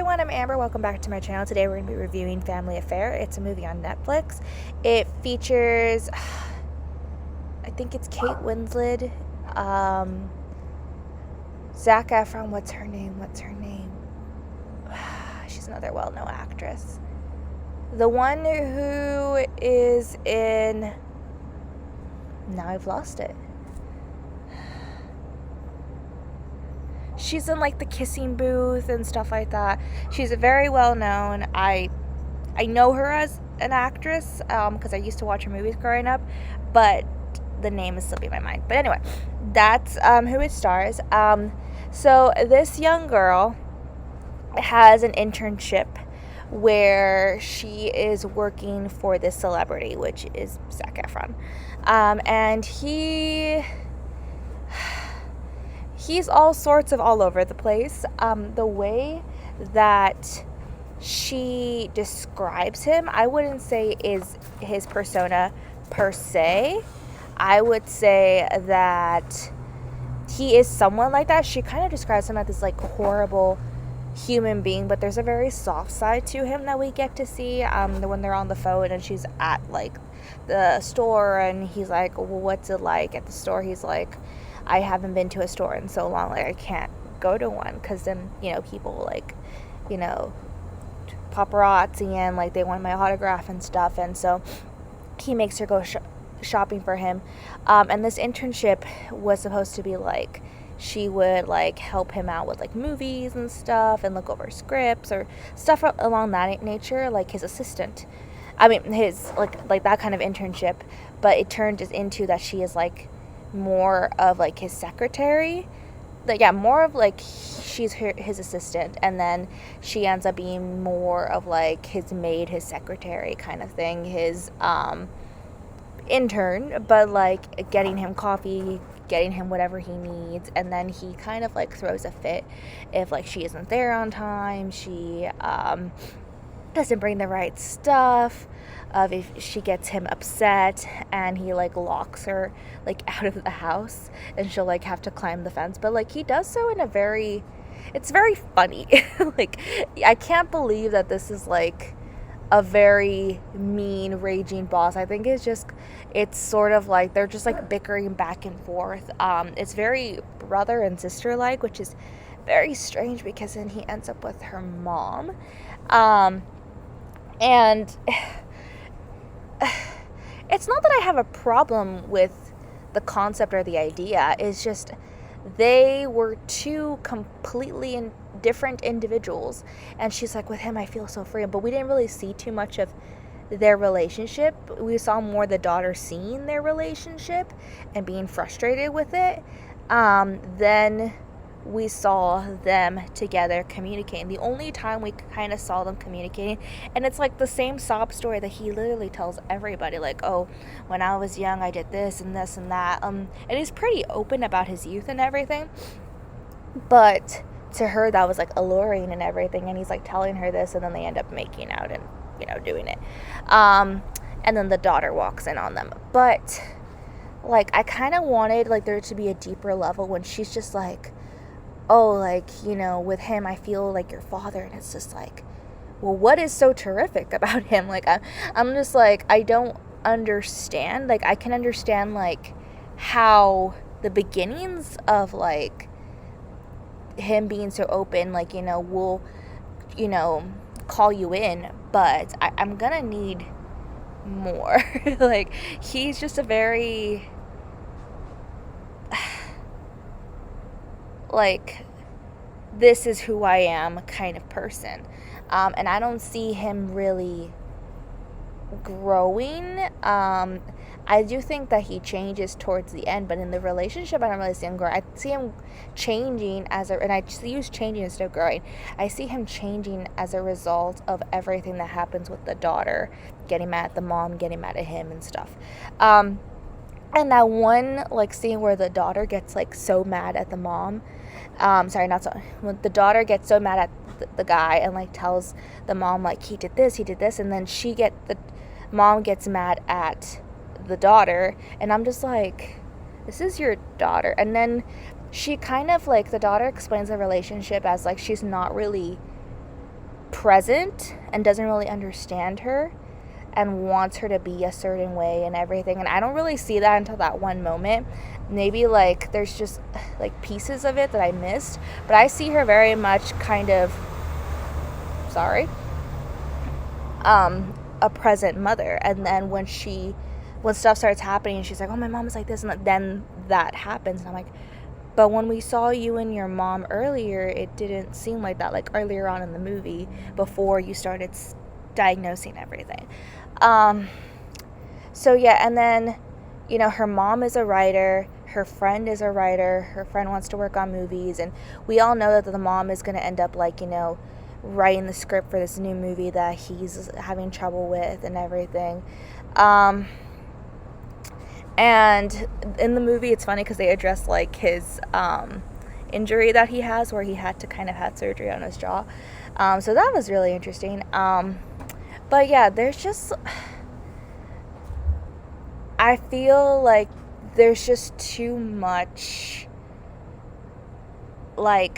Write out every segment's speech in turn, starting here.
everyone, I'm Amber. Welcome back to my channel. Today we're going to be reviewing Family Affair. It's a movie on Netflix. It features, I think it's Kate Winslet, Zac Efron, what's her name? She's another well-known actress. The one who is in, now I've lost it. She's in like the Kissing Booth and stuff like that. She's very well known. I know her as an actress because I used to watch her movies growing up, but the name is slipping my mind. But anyway, that's who it stars. So this young girl has an internship where she is working for this celebrity, which is Zac Efron, and he's all sorts of all over the place. The way that she describes him, I wouldn't say is his persona per se. I would say that he is someone like that. She kind of describes him as this like horrible human being, but there's a very soft side to him that we get to see when they're on the phone and she's at like the store and he's like, well, what's it like at the store? He's like, I haven't been to a store in so long, like I can't go to one because then, people like, paparazzi and like they want my autograph and stuff, and so he makes her go shopping for him, and this internship was supposed to be like she would like help him out with like movies and stuff and look over scripts or stuff along that nature, like his assistant. I mean his like that kind of internship, but it turned into that she is like more of like his secretary, more of like she's his assistant, and then she ends up being more of like his maid, his secretary kind of thing, his intern, but like getting him coffee, getting him whatever he needs, and then he kind of like throws a fit if like she isn't there on time, she doesn't bring the right stuff, if she gets him upset, and he like locks her like out of the house and she'll like have to climb the fence, but like he does so in it's very funny. Like I can't believe that this is like a very mean raging boss. I think it's sort of like they're just like bickering back and forth. It's very brother and sister like, which is very strange because then he ends up with her mom, and it's not that I have a problem with the concept or the idea. It's just they were two completely different individuals, and she's like, with him I feel so free, but we didn't really see too much of their relationship. We saw more the daughter seeing their relationship and being frustrated with it. Then we saw them together communicating. The only time we kind of saw them communicating, and it's like the same sob story that he literally tells everybody, like, oh, when I was young I did this and this and that, and he's pretty open about his youth and everything, but to her that was like alluring and everything, and he's like telling her this, and then they end up making out and doing it, and then the daughter walks in on them. But like I kind of wanted like there to be a deeper level when she's just like, oh, like, with him I feel like your father, and it's just like, well, what is so terrific about him? Like I'm just like, I don't understand. Like I can understand like how the beginnings of like him being so open, like, we'll call you in, but I'm gonna need more. Like he's just a very like, this is who I am kind of person, and I don't see him really growing. I do think that he changes towards the end, but in the relationship I don't really see him grow. I see him changing and I just use changing instead of growing. I see him changing as a result of everything that happens with the daughter getting mad at the mom, getting mad at him and stuff. And that one like scene where the daughter gets like so mad at the mom, when the daughter gets so mad at the guy and like tells the mom like he did this, and then the mom gets mad at the daughter, and I'm just like, this is your daughter. And then she kind of like, the daughter explains the relationship as like she's not really present and doesn't really understand her and wants her to be a certain way and everything. And I don't really see that until that one moment. Maybe like there's just like pieces of it that I missed, but I see her very much kind of a present mother. And then when stuff starts happening and she's like, oh, my mom is like this, and then that happens, and I'm like, but when we saw you and your mom earlier, it didn't seem like that, like earlier on in the movie before you started diagnosing everything. So yeah, and then, you know, her mom is a writer, her friend is a writer, her friend wants to work on movies, and we all know that the mom is going to end up, like, you know, writing the script for this new movie that he's having trouble with and everything. And in the movie, it's funny because they address, like, his injury that he has, where he had to kind of had surgery on his jaw. So that was really interesting. But yeah, there's just, I feel like there's just too much, like,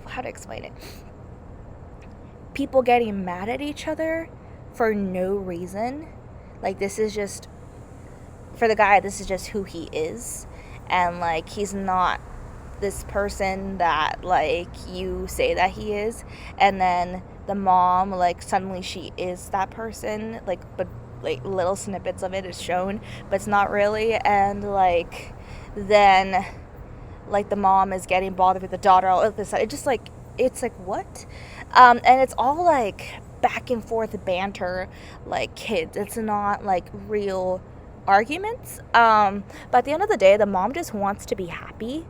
how to explain it? People getting mad at each other for no reason. Like, this is just, for the guy, this is just who he is. And, like, he's not this person that, like, you say that he is. And then the mom, like, suddenly she is that person, like, but, like, little snippets of it is shown, but it's not really. And, like, then, like, the mom is getting bothered with the daughter all of this. It just, like, it's like, what? And it's all, like, back and forth banter, like, kids. It's not, like, real arguments. But at the end of the day, the mom just wants to be happy.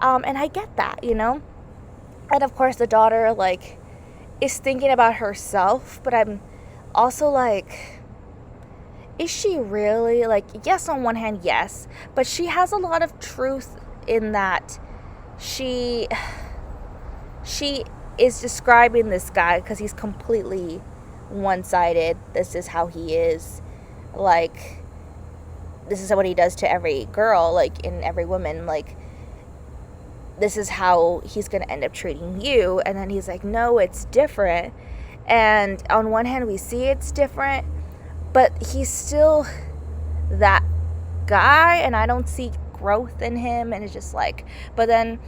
And I get that, you know? And of course the daughter, like, is thinking about herself, but I'm also like, is she really? Like, yes, on one hand, yes, but she has a lot of truth in that she is describing this guy because he's completely one-sided. This is how he is. Like, this is what he does to every girl, like, in every woman. Like, this is how he's going to end up treating you. And then he's like, no, it's different. And on one hand, we see it's different, but he's still that guy, and I don't see growth in him. And it's just like, but then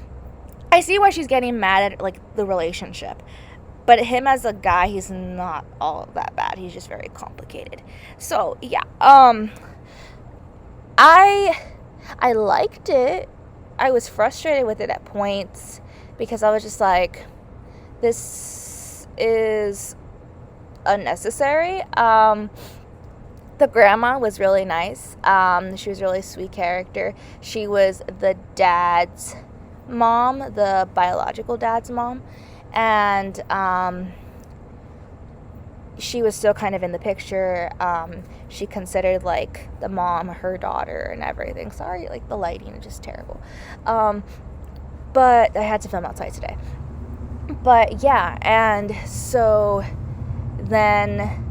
I see why she's getting mad at, like, the relationship. But him as a guy, he's not all that bad. He's just very complicated. So, yeah. I liked it. I was frustrated with it at points because I was just like, this is unnecessary. The grandma was really nice. She was a really sweet character. She was the dad's mom, the biological dad's mom. And she was still kind of in the picture. She considered, like, the mom her daughter and everything. Sorry, like, the lighting is just terrible. But I had to film outside today. But yeah, and so then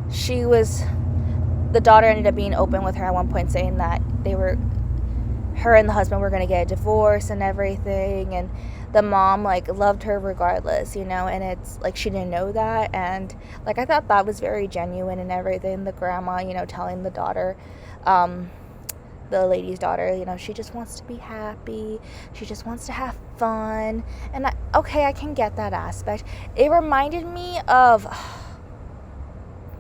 the daughter ended up being open with her at one point, saying that her and the husband were going to get a divorce and everything, and the mom, like, loved her regardless, you know. And it's like, she didn't know that. And, like, I thought that was very genuine and everything. The grandma, you know, telling the daughter, the lady's daughter, you know, she just wants to be happy, she just wants to have fun. And I can get that aspect. It reminded me of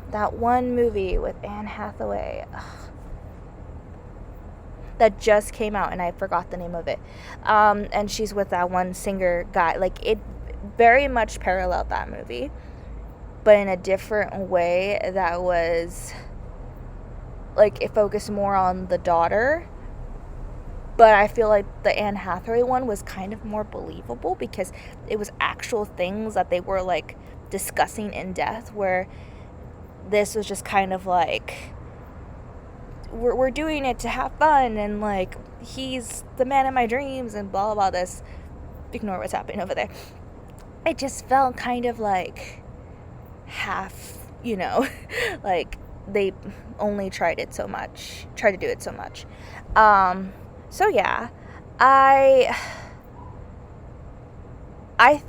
that one movie with Anne Hathaway that just came out, and I forgot the name of it. And she's with that one singer guy. Like, it very much paralleled that movie, but in a different way. That was, like, it focused more on the daughter. But I feel like the Anne Hathaway one was kind of more believable because it was actual things that they were, like, discussing in depth, where this was just kind of like, we're doing it to have fun, and, like, he's the man of my dreams, and blah, blah, blah, this. Ignore what's happening over there. It just felt kind of like half, you know, like, they only tried to do it so much. So yeah, I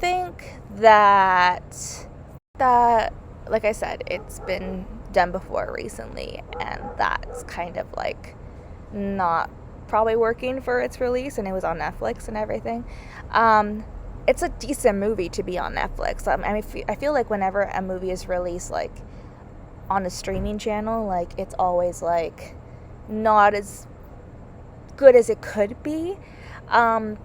think that That, like I said, it's been done before recently, and that's kind of like not probably working for its release, and it was on Netflix and everything. Um, it's a decent movie to be on Netflix. I mean, I feel like whenever a movie is released like on a streaming channel, like it's always like not as good as it could be. Um,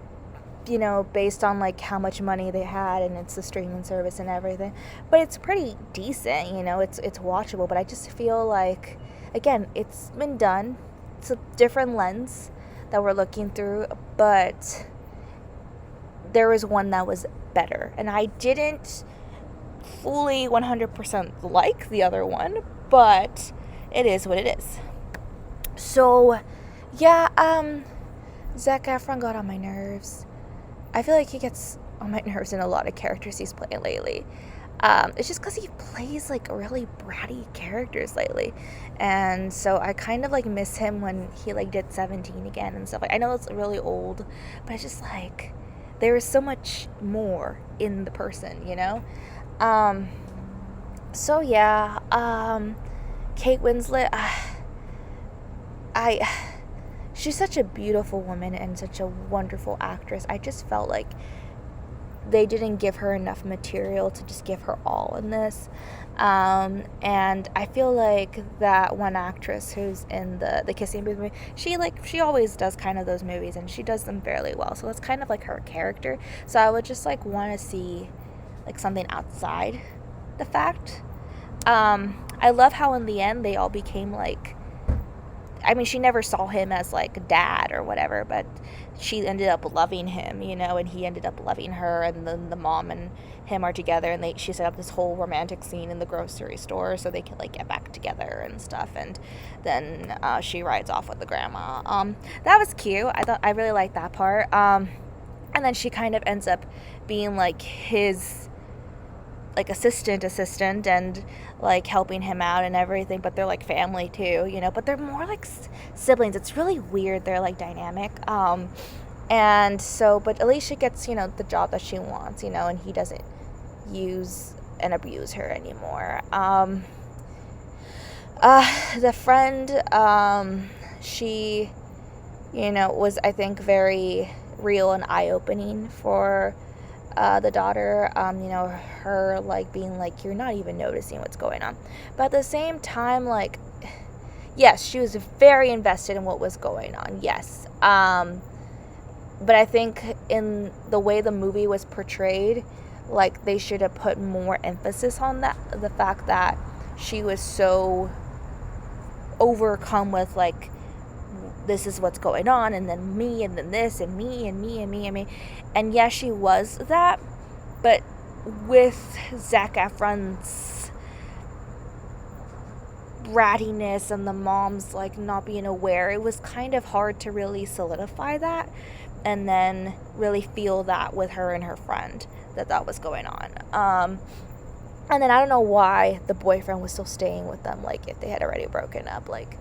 based on like how much money they had and it's a streaming service and everything. But it's pretty decent, it's watchable, but I just feel like again, it's been done. It's a different lens that we're looking through, but there was one that was better. And I didn't fully 100% like the other one, but it is what it is. So, yeah, Zac Efron got on my nerves. I feel like he gets on my nerves in a lot of characters he's playing lately. It's just because he plays like really bratty characters lately, and so I kind of like miss him when he like did 17 again and stuff. Like I know it's really old, but it's just like there is so much more in the person, Um, so yeah, Kate Winslet, I she's such a beautiful woman and such a wonderful actress. I just felt like they didn't give her enough material to just give her all in this. And I feel like that one actress who's in the Kissing Booth movie, she always does kind of those movies and she does them fairly well. So that's kind of like her character. So I would just like want to see like something outside the fact. I love how in the end they all became like, I mean, she never saw him as like dad or whatever, but she ended up loving him, and he ended up loving her, and then the mom and him are together, and she set up this whole romantic scene in the grocery store so they could like get back together and stuff, and then she rides off with the grandma. That was cute. I really liked that part. And then she kind of ends up being like his like assistant and like helping him out and everything, but they're like family too, but they're more like siblings. It's really weird, their like dynamic. And so, but Alicia gets the job that she wants, and he doesn't use and abuse her anymore. The friend, she was, I think, very real and eye-opening for the daughter, her like being like, you're not even noticing what's going on. But at the same time, like, yes, she was very invested in what was going on. Yes. But I think in the way the movie was portrayed, like they should have put more emphasis on that, the fact that she was so overcome with like, this is what's going on, and then me, and then this, and me, and me, and me, and me. And yes, she was that, but with Zac Efron's brattiness and the mom's like not being aware, it was kind of hard to really solidify that and then really feel that with her and her friend that was going on. And then I don't know why the boyfriend was still staying with them, like if they had already broken up, like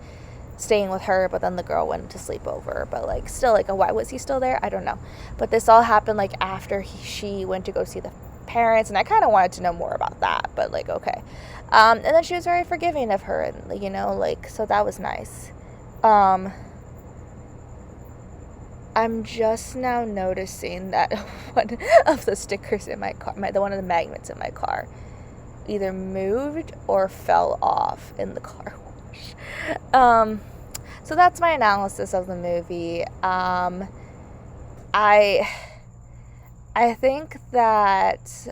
staying with her, but then the girl went to sleep over, but like still, like, why was he still there? I don't know. But this all happened like after she went to go see the parents, and I kind of wanted to know more about that, but like, okay. And then she was very forgiving of her, and like, so that was nice. I'm just now noticing that one of the stickers in my car, one of the magnets in my car, either moved or fell off in the car wash. So that's my analysis of the movie. I think that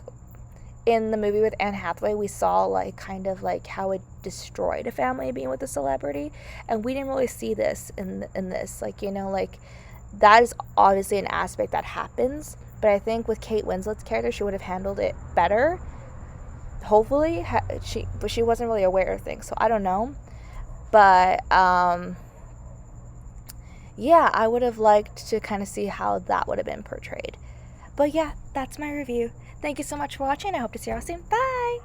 in the movie with Anne Hathaway, we saw like kind of like how it destroyed a family being with a celebrity, and we didn't really see this in this. Like, like that is obviously an aspect that happens, but I think with Kate Winslet's character, she would have handled it better. Hopefully, but she wasn't really aware of things, so I don't know. But yeah, I would have liked to kind of see how that would have been portrayed. But yeah, that's my review. Thank you so much for watching. I hope to see you all soon. Bye!